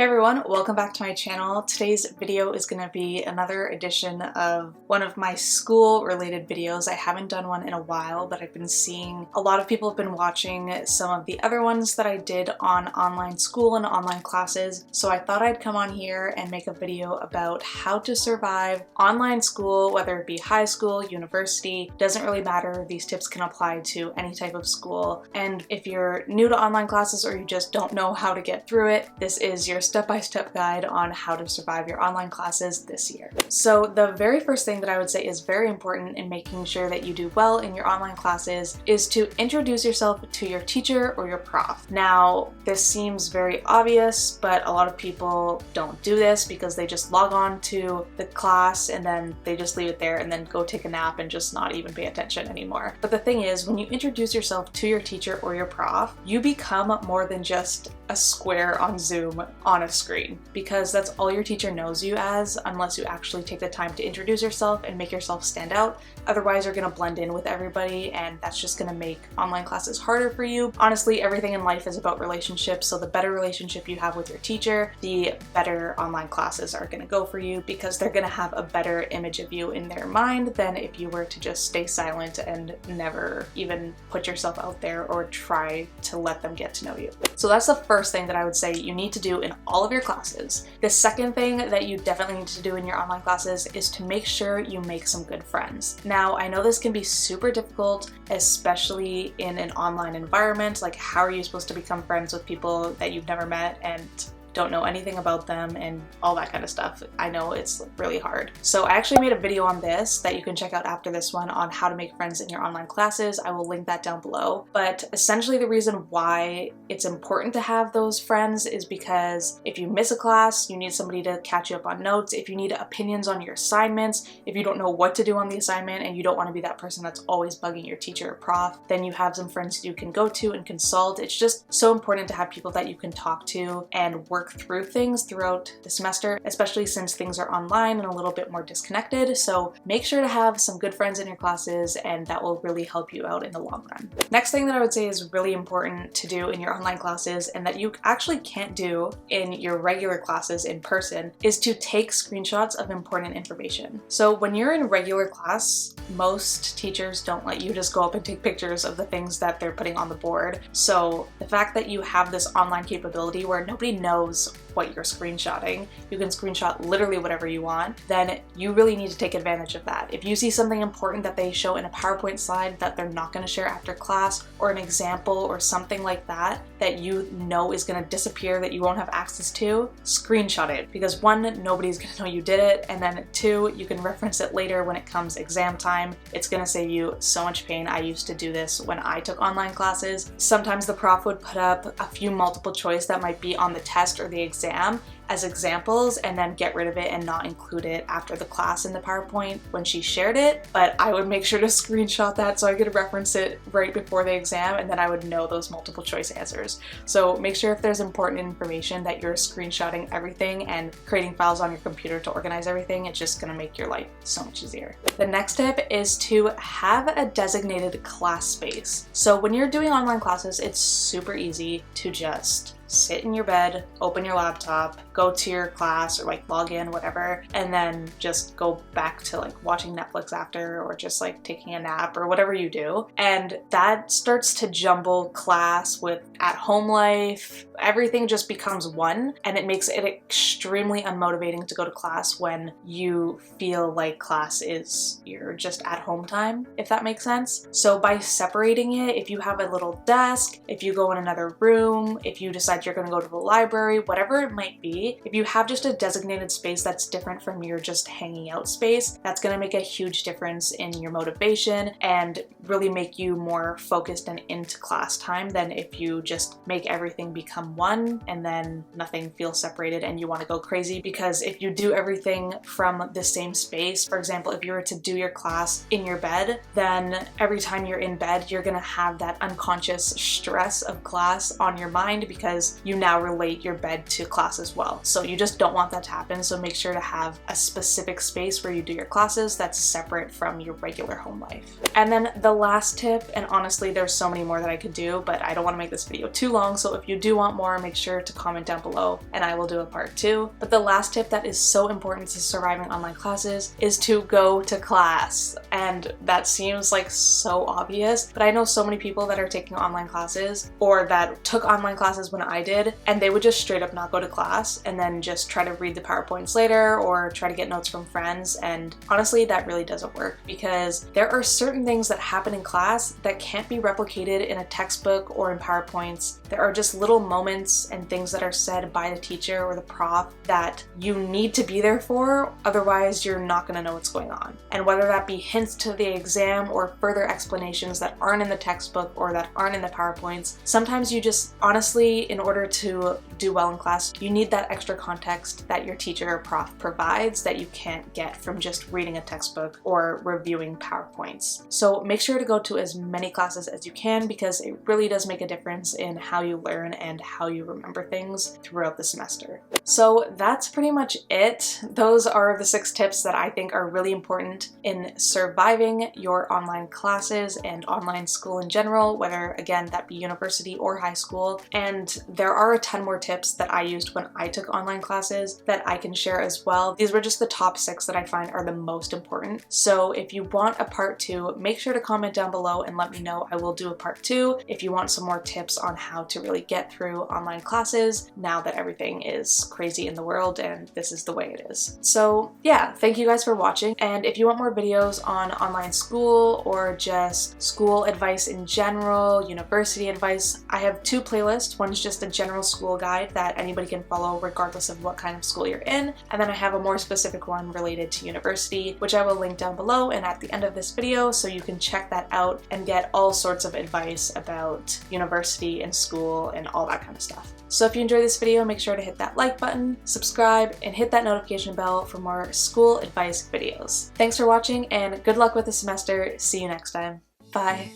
Hey everyone, welcome back to my channel. Today's video is going to be another edition of one of my school related videos. I haven't done one in a while, but I've been seeing a lot of people have been watching some of the other ones that I did on online school and online classes. So I thought I'd come on here and make a video about how to survive online school, whether it be high school, university, doesn't really matter. These tips can apply to any type of school. And if you're new to online classes or you just don't know how to get through it, this is your step-by-step guide on how to survive your online classes this year. So the very first thing that I would say is very important in making sure that you do well in your online classes is to introduce yourself to your teacher or your prof. Now, this seems very obvious, but a lot of people don't do this because they just log on to the class and then they just leave it there and then go take a nap and just not even pay attention anymore. But the thing is, when you introduce yourself to your teacher or your prof, you become more than just a square on Zoom on a screen, because that's all your teacher knows you as unless you actually take the time to introduce yourself and make yourself stand out. Otherwise, you're going to blend in with everybody, and that's just going to make online classes harder for you. Honestly, everything in life is about relationships, so the better relationship you have with your teacher, the better online classes are going to go for you, because they're going to have a better image of you in their mind than if you were to just stay silent and never even put yourself out there or try to let them get to know you. So that's the first thing that I would say you need to do in all of your classes. The second thing that you definitely need to do in your online classes is to make sure you make some good friends. Now, I know this can be super difficult, especially in an online environment. Like, how are you supposed to become friends with people that you've never met and don't know anything about them and all that kind of stuff? I know it's really hard. So I actually made a video on this that you can check out after this one on how to make friends in your online classes. I will link that down below. But essentially the reason why it's important to have those friends is because if you miss a class, you need somebody to catch you up on notes. If you need opinions on your assignments, if you don't know what to do on the assignment and you don't want to be that person that's always bugging your teacher or prof, then you have some friends you can go to and consult. It's just so important to have people that you can talk to and work through things throughout the semester, especially since things are online and a little bit more disconnected. So make sure to have some good friends in your classes, and that will really help you out in the long run. Next thing that I would say is really important to do in your online classes, and that you actually can't do in your regular classes in person, is to take screenshots of important information. So when you're in regular class, most teachers don't let you just go up and take pictures of the things that they're putting on the board. So the fact that you have this online capability where nobody knows what you're screenshotting, you can screenshot literally whatever you want, then you really need to take advantage of that. If you see something important that they show in a PowerPoint slide that they're not going to share after class, or an example or something like that that you know is going to disappear, that you won't have access to, screenshot it, because one, nobody's going to know you did it, and then two, you can reference it later when it comes exam time. It's going to save you so much pain. I used to do this when I took online classes. Sometimes the prof would put up a few multiple choice that might be on the test or the exam as examples and then get rid of it and not include it after the class in the PowerPoint when she shared it. But I would make sure to screenshot that so I could reference it right before the exam, and then I would know those multiple choice answers. So make sure if there's important information that you're screenshotting everything and creating files on your computer to organize everything. It's just gonna make your life so much easier. The next tip is to have a designated class space. So when you're doing online classes, it's super easy to just sit in your bed, open your laptop, go to your class or like log in, whatever, and then just go back to like watching Netflix after, or just like taking a nap or whatever you do. And that starts to jumble class with at-home life. Everything just becomes one, and it makes it extremely unmotivating to go to class when you feel like class is your just at-home time, if that makes sense. So by separating it, if you have a little desk, if you go in another room, if you decide you're going to go to the library, whatever it might be, if you have just a designated space that's different from your just hanging out space, that's going to make a huge difference in your motivation and really make you more focused and into class time than if you just make everything become one and then nothing feels separated and you want to go crazy. Because if you do everything from the same space, for example, if you were to do your class in your bed, then every time you're in bed, you're going to have that unconscious stress of class on your mind, because because you now relate your bed to class as well. So you just don't want that to happen. So make sure to have a specific space where you do your classes that's separate from your regular home life. And then the last tip, and honestly there's so many more that I could do, but I don't want to make this video too long, so if you do want more, make sure to comment down below and I will do a part 2. But the last tip that is so important to surviving online classes is to go to class. And that seems like so obvious, but I know so many people that are taking online classes or that took online classes when I did, and they would just straight up not go to class and then just try to read the PowerPoints later or try to get notes from friends. And honestly, that really doesn't work, because there are certain things that happen in class that can't be replicated in a textbook or in PowerPoints. There are just little moments and things that are said by the teacher or the prof that you need to be there for, otherwise you're not going to know what's going on. And whether that be hints to the exam or further explanations that aren't in the textbook or that aren't in the PowerPoints, sometimes you just, honestly, in order to do well in class, you need that extra context that your teacher or prof provides that you can't get from just reading a textbook or reviewing PowerPoints. So make sure to go to as many classes as you can, because it really does make a difference in how you learn and how you remember things throughout the semester. So that's pretty much it. Those are the 6 tips that I think are really important in surviving your online classes and online school in general, whether again that be university or high school. And there are a ton more tips that I used when I took online classes that I can share as well. These were just the top 6 that I find are the most important. So if you want a part 2, make sure to comment down below and let me know. I will do a part 2 if you want some more tips on how to really get through online classes now that everything is crazy in the world and this is the way it is. So yeah, thank you guys for watching, and if you want more videos on online school or just school advice in general, university advice, I have 2 playlists. One's just a general school guide that anybody can follow regardless of what kind of school you're in, and then I have a more specific one related to university, which I will link down below and at the end of this video, so you can check that out and get all sorts of advice about university and school and all that kind of stuff. So if you enjoyed this video, make sure to hit that like button, subscribe, and hit that notification bell for more school advice videos. Thanks for watching and good luck with the semester. See you next time. Bye.